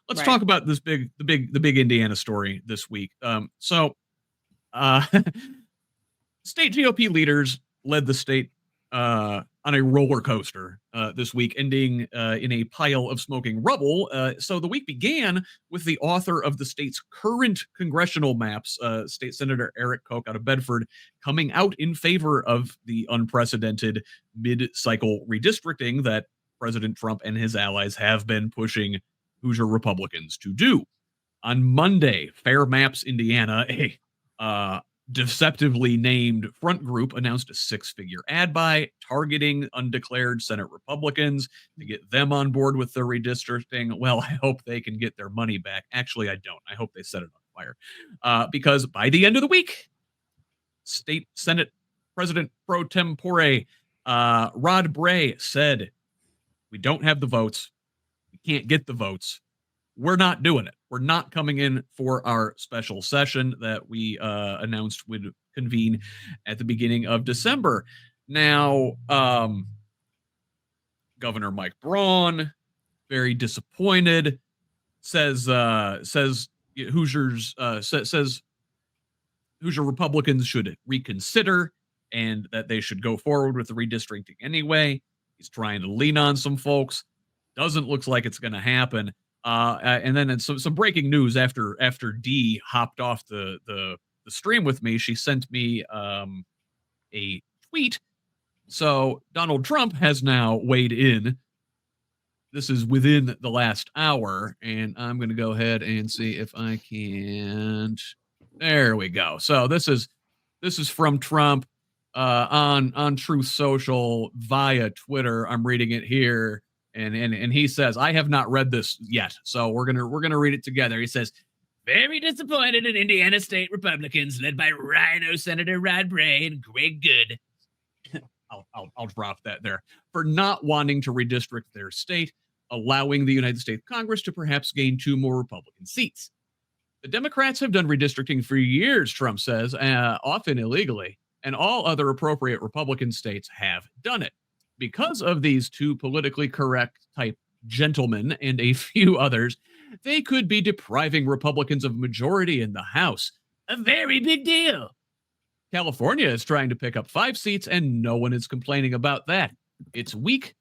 let's talk about the big Indiana story this week. Uh, state GOP leaders led the state on a roller coaster this week, ending in a pile of smoking rubble. So the week began with the author of the state's current congressional maps, State Senator Eric Koch out of Bedford, coming out in favor of the unprecedented mid-cycle redistricting that President Trump and his allies have been pushing Hoosier Republicans to do. On Monday, Fair Maps Indiana, a deceptively named front group, announced a 6-figure ad buy targeting undeclared Senate Republicans to get them on board with the redistricting. Well, I hope they can get their money back. Actually, I don't. I hope they set it on fire. Because by the end of the week, State Senate President pro tempore Rod Bray said, "We don't have the votes. We can't get the votes. We're not doing it. We're not coming in for our special session that we announced would convene at the beginning of December." Now, Governor Mike Braun, very disappointed, says Hoosier Republicans should reconsider and that they should go forward with the redistricting anyway. He's trying to lean on some folks. Doesn't look like it's going to happen. And then some breaking news after Dee hopped off the stream with me. She sent me a tweet. So Donald Trump has now weighed in. This is within the last hour, and I'm going to go ahead and see if I can't. There we go. So this is from Trump on Truth Social via Twitter. I'm reading it here. And he says, I have not read this yet, so we're gonna read it together. He says, "Very disappointed in Indiana State Republicans led by Rhino Senator Rod Bray and Greg Good." I'll drop that there, for not wanting to redistrict their state, allowing the United States Congress to perhaps gain 2 more Republican seats. The Democrats have done redistricting for years, Trump says, often illegally, and all other appropriate Republican states have done it. Because of these 2 politically correct type gentlemen and a few others, they could be depriving Republicans of majority in the House. A very big deal. California is trying to pick up 5 seats, and no one is complaining about that. It's weak,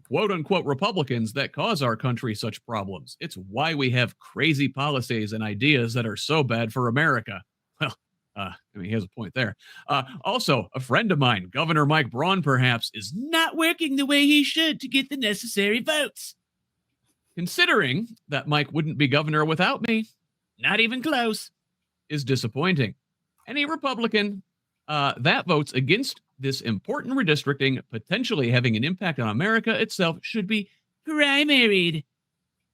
quote-unquote Republicans that cause our country such problems. It's why we have crazy policies and ideas that are so bad for America. Well, he has a point there. Also, a friend of mine, Governor Mike Braun, perhaps, is not working the way he should to get the necessary votes. Considering that Mike wouldn't be governor without me, not even close, is disappointing. Any Republican that votes against this important redistricting, potentially having an impact on America itself, should be primaried.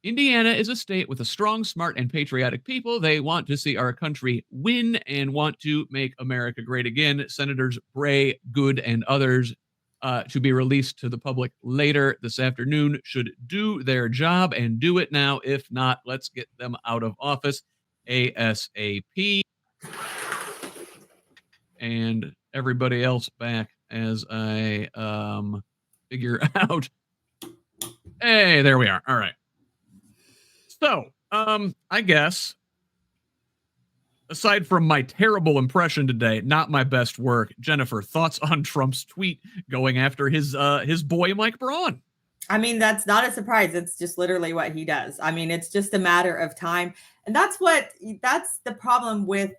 Indiana is a state with a strong, smart, and patriotic people. They want to see our country win and want to make America great again. Senators Bray, Good, and others to be released to the public later this afternoon should do their job and do it now. If not, let's get them out of office ASAP. And everybody else back as I figure out. Hey, there we are. All right. So, I guess, aside from my terrible impression today, not my best work, Jennifer, thoughts on Trump's tweet going after his boy, Mike Braun? I mean, that's not a surprise. It's just literally what he does. I mean, it's just a matter of time. And that's the problem with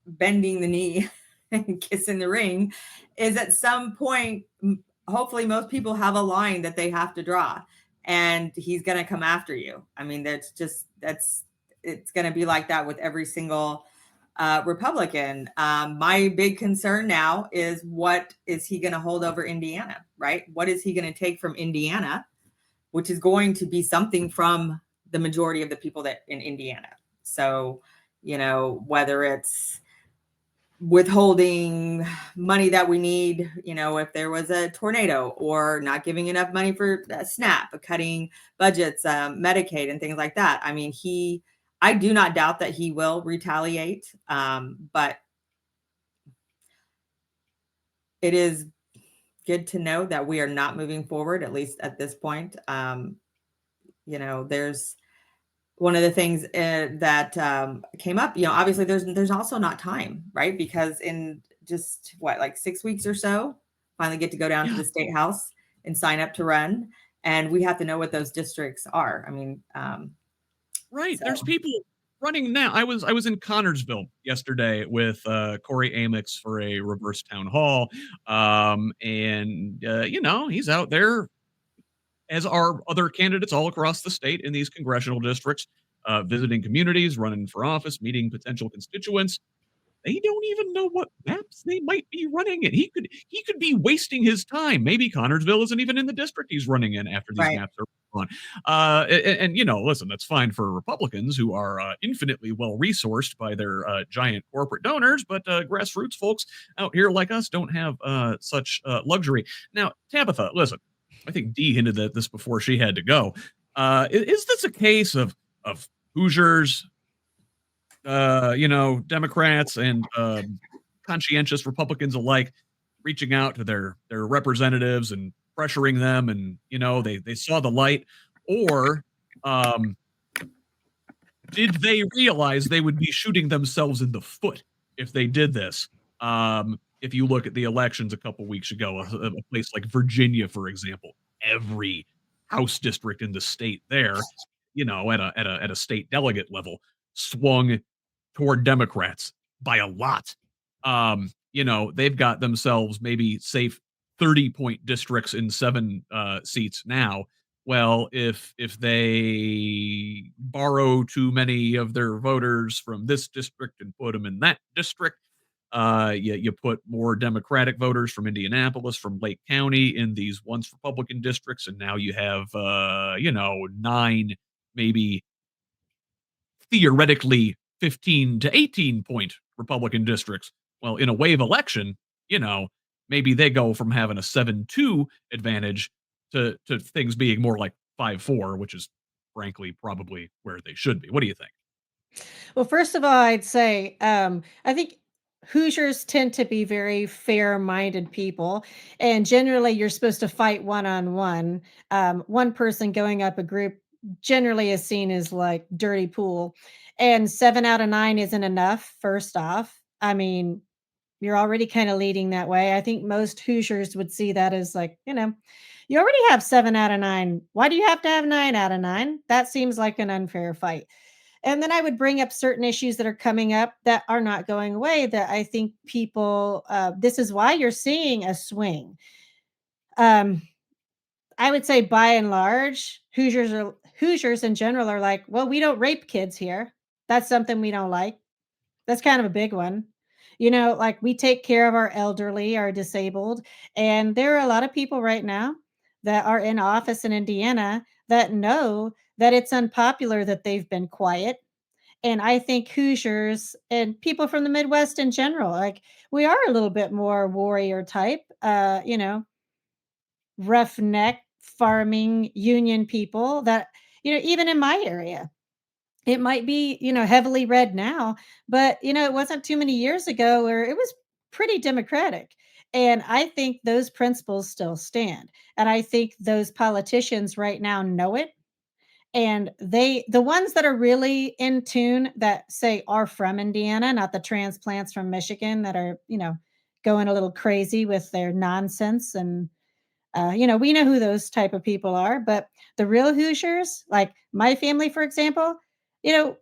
bending the knee and kissing the ring, is at some point, hopefully most people have a line that they have to draw. And he's going to come after you. I mean, it's going to be like that with every single Republican. My big concern now is, what is he going to hold over Indiana, right? What is he going to take from Indiana, which is going to be something from the majority of the people that in Indiana. So, whether it's withholding money that we need, if there was a tornado, or not giving enough money for SNAP, cutting budgets, Medicaid, and things like that. I mean, I do not doubt that he will retaliate, but it is good to know that we are not moving forward, at least at this point. one of the things that came up, obviously there's also not time, right? Because in just what, like 6 weeks or so, finally get to go down to the state house and sign up to run, and we have to know what those districts are. I mean, Right. so. There's people running now. I was in Connorsville yesterday with Corey Amix for a reverse town hall. He's out there, as are other candidates all across the state in these congressional districts, visiting communities, running for office, meeting potential constituents. They don't even know what maps they might be running in. He could be wasting his time. Maybe Connorsville isn't even in the district he's running in after these Right. maps are on. Listen, that's fine for Republicans who are infinitely well resourced by their giant corporate donors, but grassroots folks out here like us don't have such luxury. Now, Tabitha, listen, I think Dee hinted at this before she had to go. Is this a case of Hoosiers, Democrats and conscientious Republicans alike reaching out to their representatives and pressuring them, and they saw the light, or did they realize they would be shooting themselves in the foot if they did this? If you look at the elections a couple weeks ago, a place like Virginia, for example, every House district in the state there, at a state delegate level, swung toward Democrats by a lot. They've got themselves maybe safe 30-point districts in 7 seats now. Well, if they borrow too many of their voters from this district and put them in that district, you put more Democratic voters from Indianapolis, from Lake County in these once Republican districts, and now you have 9, maybe theoretically 15 to 18-point Republican districts. Well, in a wave election, maybe they go from having a 7-2 advantage to things being more like 5-4, which is frankly probably where they should be. What do you think? Well, first of all, I'd say I think Hoosiers tend to be very fair-minded people, and generally, you're supposed to fight one-on-one. One person going up a group generally is seen as like dirty pool, and 7 out of 9 isn't enough. First off, I mean, you're already kind of leading that way. I think most Hoosiers would see that as like, you already have 7 out of 9. Why do you have to have 9 out of 9? That seems like an unfair fight. And then I would bring up certain issues that are coming up that are not going away that I think people, this is why you're seeing a swing. Um, I would say by and large, Hoosiers in general are like, well, we don't rape kids here. That's something we don't like. That's kind of a big one. Like we take care of our elderly, our disabled, and there are a lot of people right now that are in office in Indiana that know that it's unpopular that they've been quiet. And I think Hoosiers and people from the Midwest in general, like we are a little bit more warrior type, roughneck farming union people that, even in my area, it might be, heavily red now, but, it wasn't too many years ago where it was pretty democratic. And I think those principles still stand. And I think those politicians right now know it, and the ones that are really in tune that say are from Indiana, not the transplants from Michigan that are, going a little crazy with their nonsense. And we know who those type of people are, but the real Hoosiers, like my family, for example, you know,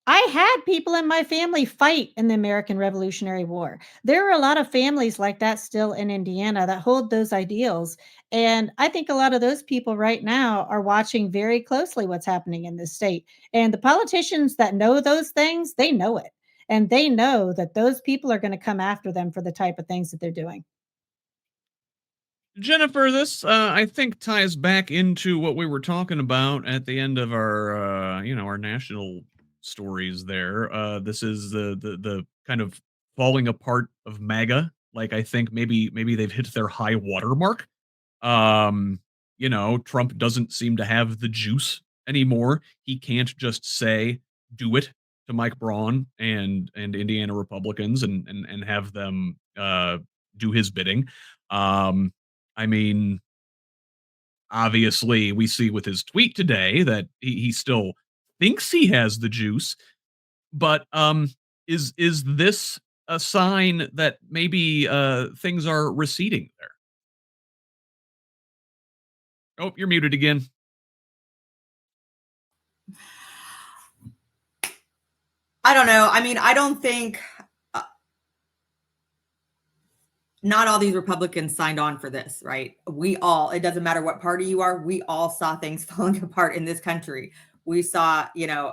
I had people in my family fight in the American Revolutionary War. There are a lot of families like that still in Indiana that hold those ideals. And I think a lot of those people right now are watching very closely what's happening in this state. And the politicians that know those things, they know it. And they know that those people are going to come after them for the type of things that they're doing. Jennifer, this I think ties back into what we were talking about at the end of our our national stories there. This is the kind of falling apart of MAGA. Like I think maybe they've hit their high water mark. Trump doesn't seem to have the juice anymore. He can't just say do it to Mike Braun and Indiana Republicans and have them do his bidding. Um I mean, obviously, we see with his tweet today that he's still thinks he has the juice. But is this a sign that maybe things are receding there? Oh, you're muted again. I don't know. I mean, I don't think not all these Republicans signed on for this, right? We all, it doesn't matter what party you are, we all saw things falling apart in this country. We saw,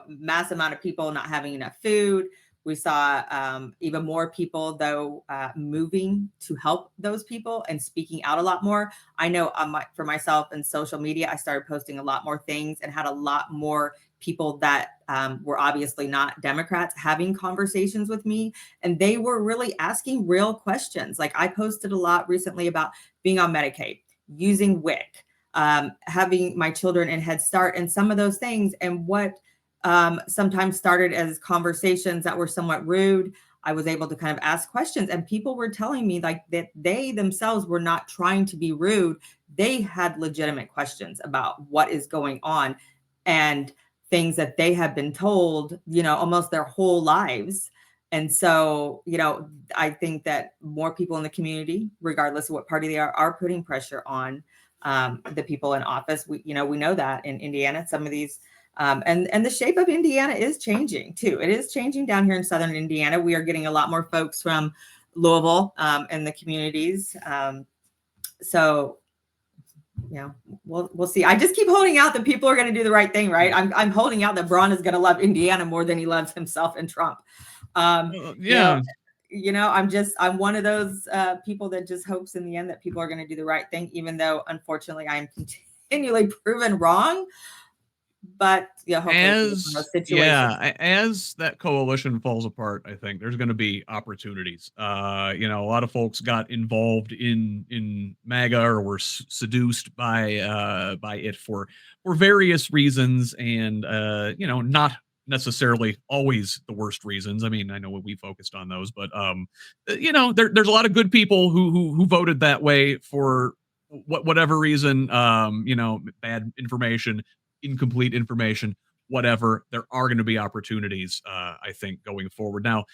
mass amount of people not having enough food. We saw even more people, though, moving to help those people and speaking out a lot more. I know for myself in social media, I started posting a lot more things and had a lot more people that were obviously not Democrats having conversations with me. And they were really asking real questions. Like I posted a lot recently about being on Medicaid, using WIC, having my children in Head Start and some of those things. And what sometimes started as conversations that were somewhat rude, I was able to kind of ask questions, and people were telling me like that they themselves were not trying to be rude. They had legitimate questions about what is going on and things that they have been told, almost their whole lives. And so, I think that more people in the community, regardless of what party they are putting pressure on the people in office. We know that in Indiana, some of these and the shape of Indiana is changing too. It is changing down here in Southern Indiana. We are getting a lot more folks from Louisville and the communities. So, we'll see. I just keep holding out that people are going to do the right thing, right? I'm holding out that Braun is going to love Indiana more than he loves himself and Trump. Yeah. I'm one of those people that just hopes in the end that people are going to do the right thing, even though unfortunately I am continually proven wrong. But hopefully as that coalition falls apart, I think there's going to be opportunities. A lot of folks got involved in MAGA or were seduced by it for various reasons, and not necessarily always the worst reasons. I mean, I know we focused on those, but there's a lot of good people who voted that way for whatever reason. Bad information, incomplete information, whatever. There are going to be opportunities, I think, going forward. Now,